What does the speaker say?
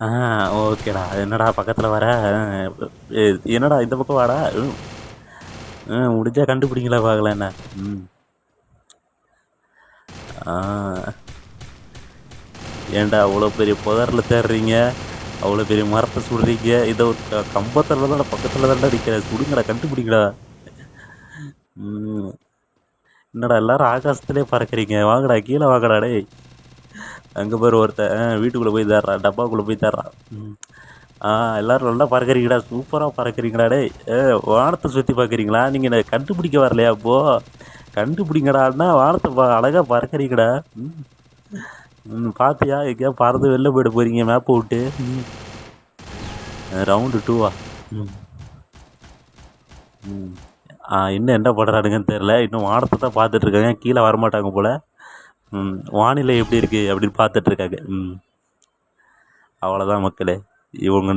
ஆ ஓகேடா. என்னடா பக்கத்தில் வர? என்னடா இந்த பக்கம் வாடா. முடிஞ்சா கண்டுபிடிங்களா பார்க்கலாம் என்ன. ம் ஆ ஏன்டா அவ்வளோ பெரிய புதரில் தேடுறீங்க, அவ்வளோ பெரிய மரத்தை சுடுறீங்க, இதை ஒரு கம்பத்தில் தான் பக்கத்தில் தான்டா நிற்கிறேன், சுடுங்கடா கண்டுபிடிங்கடா. ம் என்னடா எல்லாரும் ஆகாசத்துலேயே பறக்கிறீங்க, வாங்கடா கீழே வாங்கடா டேய். அங்கே பேர் ஒருத்தன் வீட்டுக்குள்ளே போய் தர்றான், டப்பாக்குள்ளே போய் தர்றான். ஆ எல்லோரும் நல்லா பறக்கிறீங்கடா, சூப்பராக பறக்கிறீங்கடா டேய். வானத்தை சுற்றி பார்க்குறீங்களா நீங்கள்? கண்டுபிடிக்க வரலையா அப்போது? கண்டுபிடிங்கடான்னா வானத்தை அழகாக பறக்கிறீங்கடா. பார்த்தியா எங்கேயா பறந்து வெளில போய்ட்டு போகிறீங்க மேப்பை விட்டு. ரவுண்டு 2வா? ம் ம் இன்னும் என்ன பண்ணுறானுங்கன்னு தெரில. இன்னும் வானத்தை தான் பார்த்துட்ருக்காங்க, கீழே வரமாட்டாங்க போல். வானிலை எப்படி இருக்குது அப்படின்னு பார்த்துட்ருக்காங்க. அவ்வளோதான் மக்களே, இவங்க